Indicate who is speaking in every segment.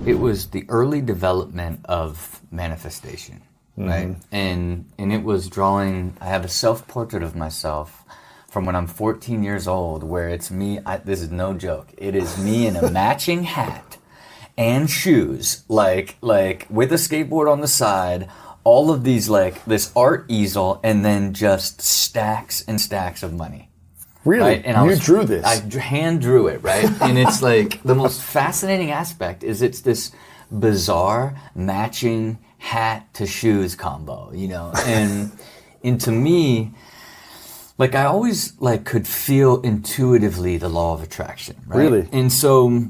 Speaker 1: It was the early development of manifestation, right? And it was drawing. I have a self-portrait of myself from when I'm 14 years old, where it's me. This is no joke. It is me in a matching hat and shoes, like with a skateboard on the side. All of these, like this art easel, and then just stacks and stacks of money.
Speaker 2: Really?
Speaker 1: Right? And
Speaker 2: you drew this?
Speaker 1: I hand drew it, right? And it's like the most fascinating aspect is it's this bizarre matching hat to shoes combo, you know? And to me, like I always like could feel intuitively the law of attraction, right?
Speaker 2: Really?
Speaker 1: And so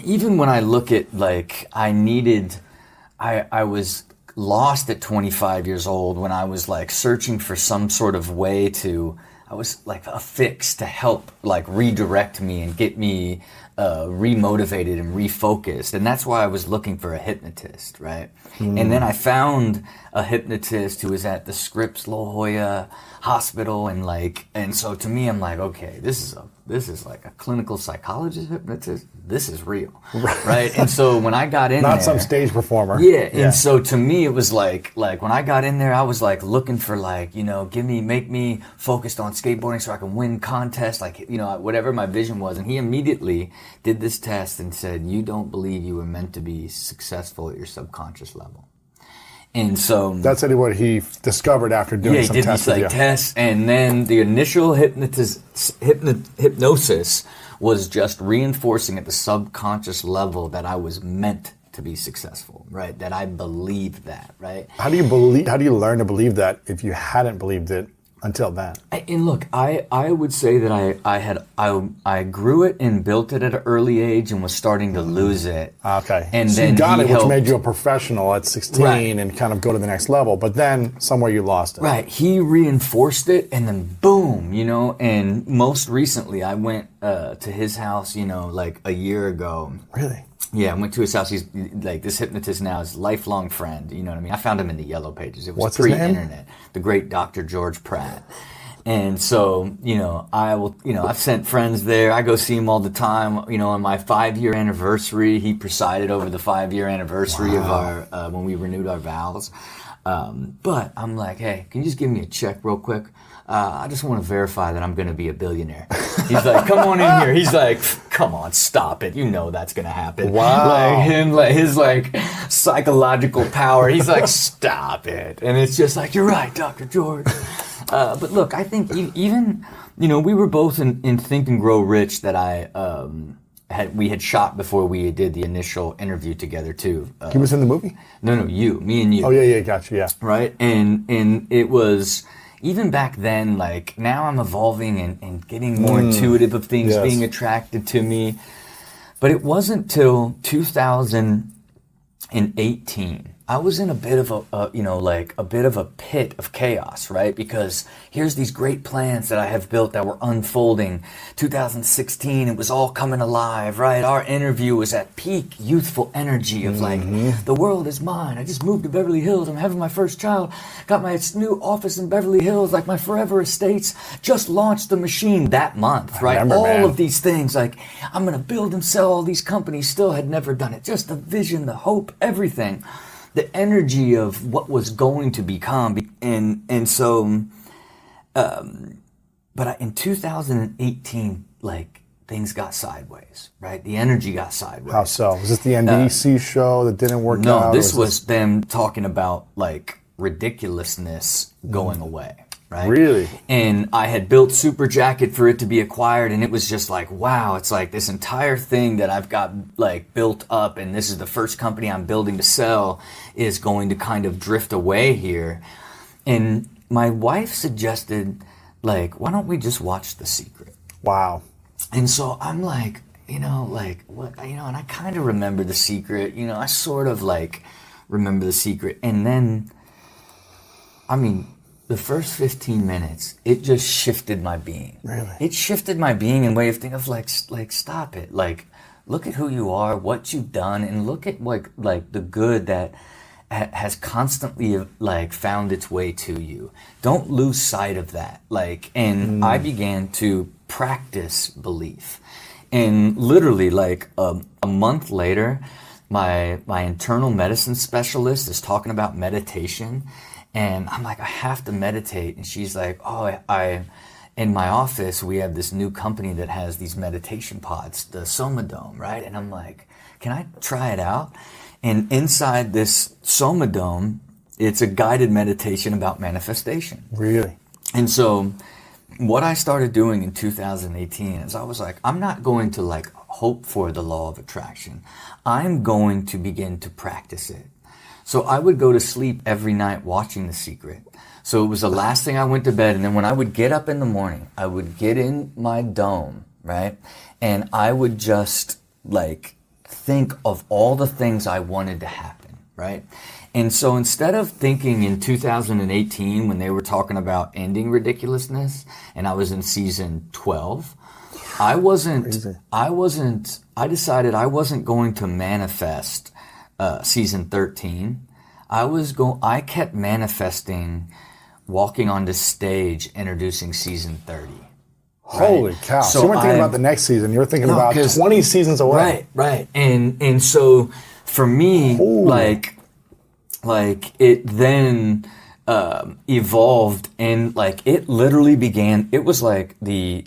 Speaker 1: even when I look at like I was lost at 25 years old when I was like searching for some sort of way to, I was like a fix to help like redirect me and get me remotivated and refocused. And that's why I was looking for a hypnotist, right? And then I found a hypnotist who was at the Scripps La Jolla Hospital, and so to me, I'm like, okay, this is like a clinical psychologist hypnotist. This is real, right? And so when I got in
Speaker 2: Not
Speaker 1: there,
Speaker 2: some stage performer.
Speaker 1: yeah. And so to me, it was like when I got in there, I was like looking for like, you know, make me focused on skateboarding so I can win contests, like, you know, whatever my vision was. And he immediately did this test and said, you don't believe you were meant to be successful at your subconscious level. And so
Speaker 2: that's what he discovered after doing some tests.
Speaker 1: Yeah, he did these tests, and then the initial hypnosis was just reinforcing at the subconscious level that I was meant to be successful, right? That I believed that, right?
Speaker 2: How do you learn to believe that if you hadn't believed it until then?
Speaker 1: And look, I would say that I grew it and built it at an early age and was starting to lose it.
Speaker 2: Okay.
Speaker 1: And
Speaker 2: so
Speaker 1: then
Speaker 2: you got it,
Speaker 1: helped.
Speaker 2: Which made you a professional at 16
Speaker 1: Right.
Speaker 2: and kind of go to the next level. But then somewhere you lost it.
Speaker 1: Right. He reinforced it, and then boom, you know. And most recently, I went to his house, you know, like a year ago.
Speaker 2: Really?
Speaker 1: Yeah, I went to his house. He's like, this hypnotist now is a lifelong friend. You know what I mean? I found him in the Yellow Pages. It was
Speaker 2: What's his name?
Speaker 1: pre-internet. The great Dr. George Pratt. And so, you know, I've sent friends there. I go see him all the time. You know, on my 5-year anniversary, he presided over the 5-year anniversary of our, when we renewed our vows. But I'm like, hey, can you just give me a check real quick? I just want to verify that I'm going to be a billionaire. He's like, come on in here. He's like, come on, stop it. You know that's going to happen.
Speaker 2: Wow.
Speaker 1: Like him, like his like psychological power. He's like, stop it. And it's just like, you're right, Dr. George. But look, I think even, you know, we were both in Think and Grow Rich that we had shot before we did the initial interview together too.
Speaker 2: He was in the movie?
Speaker 1: No, me and you.
Speaker 2: Oh yeah, gotcha, yeah.
Speaker 1: Right, and it was even back then. Like now, I'm evolving and getting more intuitive of things being attracted to me. But it wasn't till 2018. I was in a bit of a pit of chaos, right? Because here's these great plans that I have built that were unfolding. 2016, it was all coming alive, right? Our interview was at peak youthful energy of like, the world is mine. I just moved to Beverly Hills. I'm having my first child. Got my new office in Beverly Hills, like my forever estates. Just launched the machine that month, right? All of these things, like I'm going to build and sell all these companies. Still had never done it. Just the vision, the hope, everything. The energy of what was going to become, and so, but in 2018, like things got sideways, right? The energy got sideways.
Speaker 2: How so? Was this the NBC show that didn't work out?
Speaker 1: No, this was them talking about like ridiculousness going away. Right?
Speaker 2: Really?
Speaker 1: And I had built Super Jacket for it to be acquired, and it was just like, wow, it's like this entire thing that I've got like built up, and this is the first company I'm building to sell is going to kind of drift away here. And my wife suggested, like, why don't we just watch The Secret?
Speaker 2: Wow.
Speaker 1: And so I'm like, you know, like, what, you know, and I kind of remember The Secret, you know, I sort of like remember The Secret. And then, I mean, the first 15 minutes, it just shifted my being.
Speaker 2: Really?
Speaker 1: It shifted my being in way of thinking of like stop it. Like, look at who you are, what you've done, and look at like the good that has constantly like found its way to you. Don't lose sight of that. Like, and I began to practice belief. And literally like a month later, my internal medicine specialist is talking about meditation, and I'm like, I have to meditate. And she's like, oh, I in my office, we have this new company that has these meditation pods, the Somadome, right? And I'm like, can I try it out? And inside this Somadome, it's a guided meditation about manifestation.
Speaker 2: Really?
Speaker 1: And so what I started doing in 2018 is I was like, I'm not going to like hope for the law of attraction. I'm going to begin to practice it. So I would go to sleep every night watching The Secret. So it was the last thing I went to bed. And then when I would get up in the morning, I would get in my dome, right? And I would just like think of all the things I wanted to happen, right? And so instead of thinking in 2018 when they were talking about ending ridiculousness and I was in season 12, I decided I wasn't going to manifest season 13. I kept manifesting walking on this stage introducing season 30.
Speaker 2: Holy cow. So you weren't thinking about the next season. You were thinking about 20 seasons away.
Speaker 1: Right. And so for me, like it then evolved and like it literally began, it was like the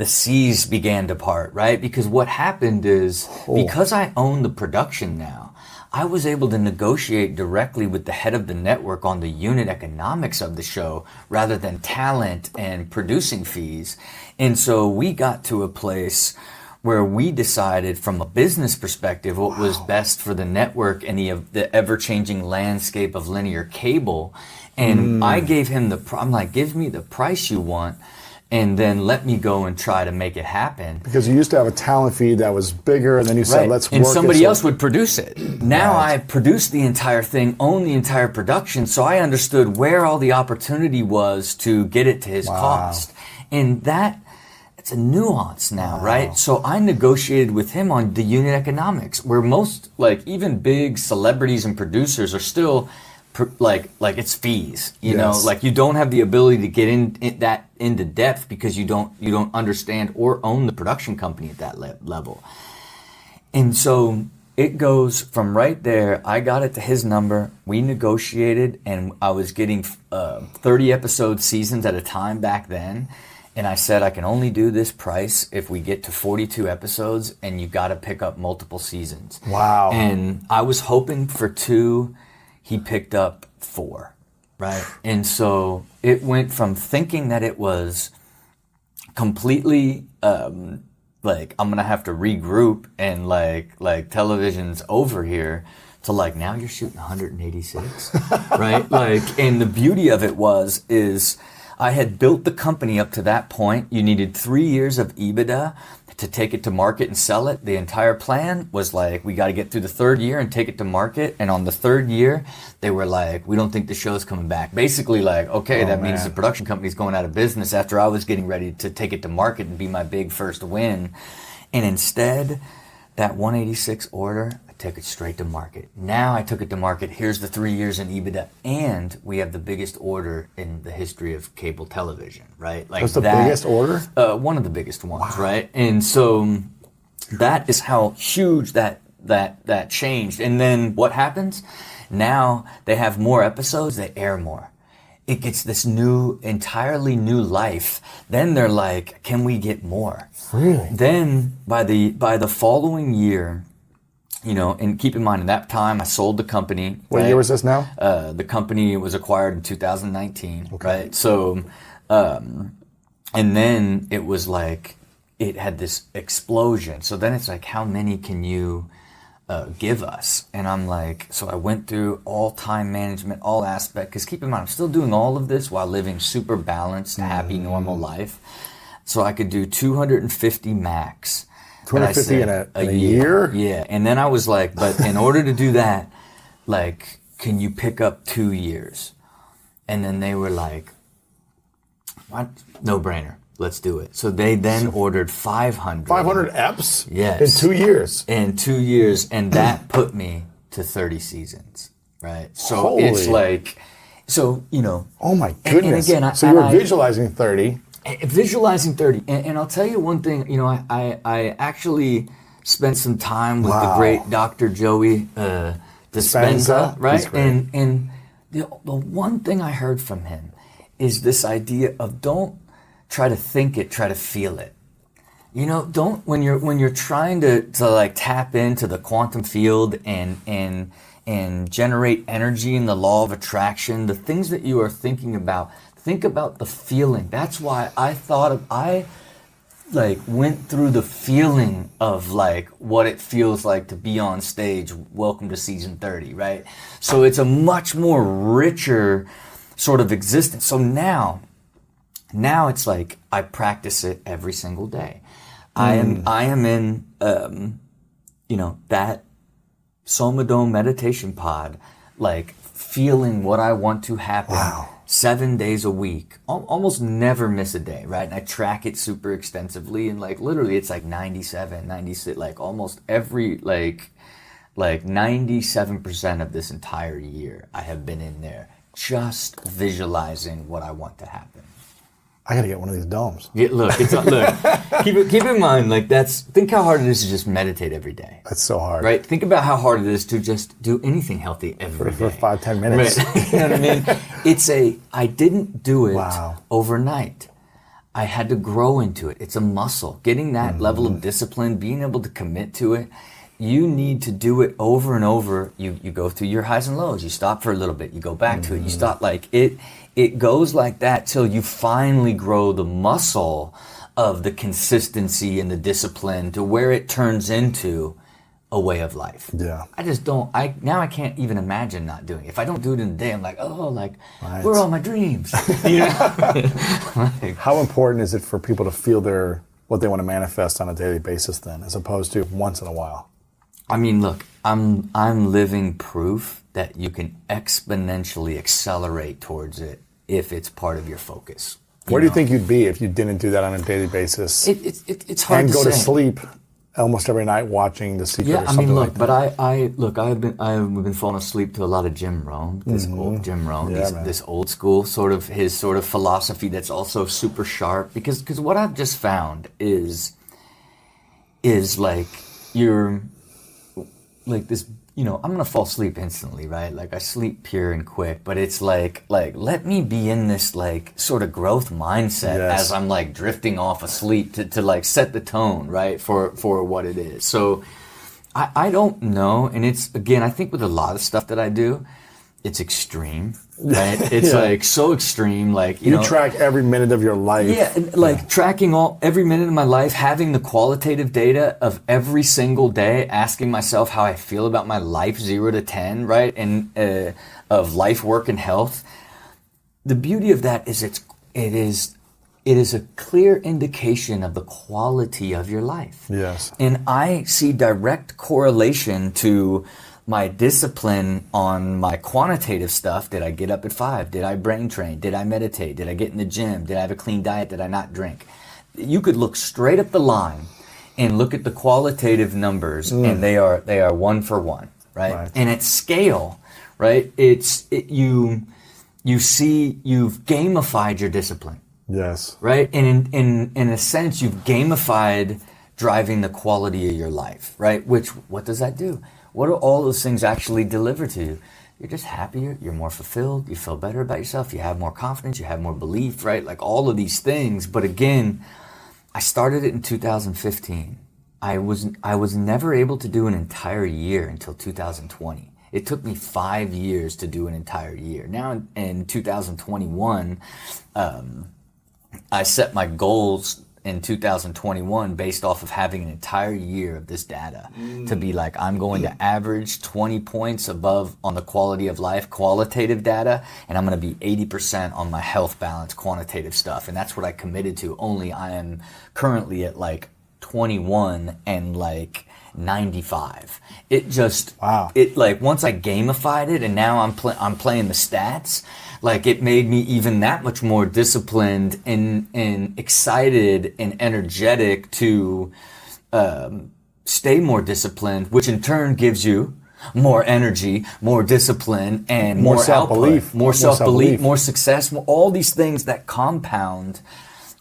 Speaker 1: seas began to part, right? Because what happened is because I own the production now, I was able to negotiate directly with the head of the network on the unit economics of the show rather than talent and producing fees. And so we got to a place where we decided from a business perspective what was best for the network and the ever-changing landscape of linear cable. And I gave him I'm like, give me the price you want and then let me go and try to make it happen.
Speaker 2: Because you used to have a talent feed that was bigger, and then you said, let's work it.
Speaker 1: And somebody else would produce it. Now I produced the entire thing, own the entire production, so I understood where all the opportunity was to get it to his cost. And it's a nuance now, right? So I negotiated with him on the unit economics, where most, like even big celebrities and producers are still like it's fees, you know, like you don't have the ability to get into depth because you don't understand or own the production company at that level. And so it goes from right there. I got it to his number. We negotiated, and I was getting 30 episode seasons at a time back then. And I said, I can only do this price if we get to 42 episodes, and you got to pick up multiple seasons.
Speaker 2: Wow.
Speaker 1: And I was hoping for 2. He picked up 4, right? And so it went from thinking that it was completely like I'm gonna have to regroup and like television's over here to like now you're shooting 186, right? Like, and the beauty of it is I had built the company up to that point. You needed 3 years of EBITDA to take it to market and sell it. The entire plan was like, we got to get through the 3rd year and take it to market. And on the 3rd year, they were like, we don't think the show's coming back. Basically like, okay, that means the production company's going out of business after I was getting ready to take it to market and be my big first win. And instead, that 186 order, I took it straight to market. Now I took it to market. Here's the 3 years in EBITDA, and we have the biggest order in the history of cable television, right? Like
Speaker 2: that's the biggest order?
Speaker 1: One of the biggest ones, right? And so that is how huge that changed. And then what happens? Now they have more episodes, they air more. It gets this entirely new life. Then they're like, can we get more?
Speaker 2: Really?
Speaker 1: Then by the following year, you know, and keep in mind, at that time, I sold the company.
Speaker 2: What year was this now?
Speaker 1: The company was acquired in 2019, right? So, and then it was like, it had this explosion. So then it's like, how many can you give us? And I'm like, so I went through all time management, all aspect, because keep in mind, I'm still doing all of this while living super balanced, happy, normal life. So I could do 250 max.
Speaker 2: 250 in a year?
Speaker 1: Yeah. And then I was like, but in order to do that, like, can you pick up 2 years? And then they were like, what? No brainer. Let's do it. So they then ordered 500.
Speaker 2: 500 eps?
Speaker 1: Yes.
Speaker 2: In 2 years?
Speaker 1: In 2 years. And that put me to 30 seasons, right? So it's like, so, you know.
Speaker 2: Oh my goodness.
Speaker 1: And again,
Speaker 2: so you were visualizing 30.
Speaker 1: Visualizing 30. And I'll tell you one thing, you know, I actually spent some time with the
Speaker 2: Wow.
Speaker 1: great Dr. Joey Dispenza, right?
Speaker 2: He's great.
Speaker 1: And the one thing I heard from him is this idea of don't try to think it, try to feel it. You know, don't when you're trying to like tap into the quantum field and generate energy in the law of attraction, the things that you are thinking about, think about the feeling. That's why I like went through the feeling of like what it feels like to be on stage. Welcome to season 30, right? So it's a much more richer sort of existence. So now it's like I practice it every single day. I am in that Somadome meditation pod, like feeling what I want to happen.
Speaker 2: Wow.
Speaker 1: 7 days a week, almost never miss a day, right? And I track it super extensively, and like literally it's like 97, 96, like almost every, like 97% of this entire year I have been in there just visualizing what I want to happen.
Speaker 2: I gotta get one of these domes.
Speaker 1: Yeah, look, keep in mind, like think how hard it is to just meditate every day.
Speaker 2: That's so hard.
Speaker 1: Right? Think about how hard it is to just do anything healthy every day.
Speaker 2: For 5-10 minutes.
Speaker 1: Right. You know what I mean? I didn't do it
Speaker 2: Wow.
Speaker 1: overnight. I had to grow into it. It's a muscle. Getting that level of discipline, being able to commit to it, you need to do it over and over. You go through your highs and lows. You stop for a little bit. You go back to it. You stop. Like it goes like that till you finally grow the muscle of the consistency and the discipline to where it turns into a way of life.
Speaker 2: Yeah.
Speaker 1: I just don't. I can't even imagine not doing it. If I don't do it in a day, I'm like,
Speaker 2: Right.
Speaker 1: where are all my dreams? You know? Like,
Speaker 2: How important is it for people to feel what they want to manifest on a daily basis then, as opposed to once in a while?
Speaker 1: I mean, look, I'm living proof that you can exponentially accelerate towards it if it's part of your focus.
Speaker 2: Where do you think you'd be if you didn't do that on a daily basis?
Speaker 1: It's hard
Speaker 2: and
Speaker 1: to
Speaker 2: go
Speaker 1: say.
Speaker 2: to sleep almost every night watching The Secret
Speaker 1: Yeah,
Speaker 2: or
Speaker 1: I
Speaker 2: something
Speaker 1: mean,
Speaker 2: like
Speaker 1: look,
Speaker 2: that.
Speaker 1: but I've been falling asleep to a lot of Jim Rohn, old Jim Rohn,
Speaker 2: Yeah, man.
Speaker 1: this old school his sort of philosophy that's also super sharp. Because what I've just found is like you're like this. You know, I'm gonna fall asleep instantly, right? Like I sleep pure and quick, but it's like let me be in this like sort of growth mindset
Speaker 2: Yes.
Speaker 1: as I'm like drifting off asleep to like set the tone, right, for what it is. So I don't know, and it's again, I think with a lot of stuff that I do, it's extreme, right? It's
Speaker 2: Yeah.
Speaker 1: like so extreme, like you know,
Speaker 2: track every minute of your life.
Speaker 1: yeah, and, like tracking every minute of my life, having the qualitative data of every single day, asking myself how I feel about my life, 0 to 10, right, and of life, work, and health. The beauty of that is it is a clear indication of the quality of your life.
Speaker 2: Yes.
Speaker 1: And I see direct correlation to my discipline on my quantitative stuff. Did I get up at 5? Did I brain train? Did I meditate? Did I get in the gym? Did I have a clean diet? Did I not drink? You could look straight up the line and look at the qualitative numbers, and they are 1 for 1, right? And at scale, right? You see you've gamified your discipline.
Speaker 2: Yes.
Speaker 1: Right? And in a sense, you've gamified driving the quality of your life, right? What does that do? What do all those things actually deliver to you? You're just happier, you're more fulfilled, you feel better about yourself, you have more confidence, you have more belief, right? Like all of these things. But again, I started it in 2015. I was never able to do an entire year until 2020. It took me 5 years to do an entire year. Now in 2021, I set my goals in 2021 based off of having an entire year of this data to be like, I'm going to average 20 points above on the quality of life, qualitative data, and I'm going to be 80% on my health balance, quantitative stuff. And that's what I committed to. Only I am currently at like 21 and like 95. It just,
Speaker 2: Wow.
Speaker 1: it like once I gamified it and now I'm playing the stats, like it made me even that much more disciplined and excited and energetic to stay more disciplined, which in turn gives you more energy, more discipline, and
Speaker 2: More
Speaker 1: more
Speaker 2: self-belief.
Speaker 1: output, more self-belief, more success, all these things that compound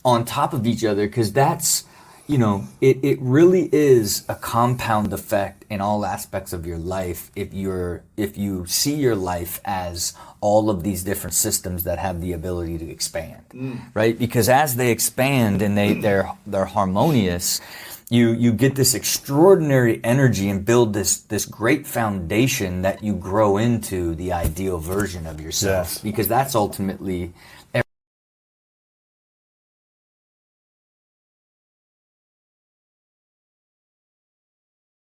Speaker 1: on top of each other, because that's, it really is a compound effect in all aspects of your life if you see your life as all of these different systems that have the ability to expand, right? Because as they expand and they're harmonious, you get this extraordinary energy and build this great foundation that you grow into the ideal version of yourself.
Speaker 2: Yes.
Speaker 1: Because that's ultimately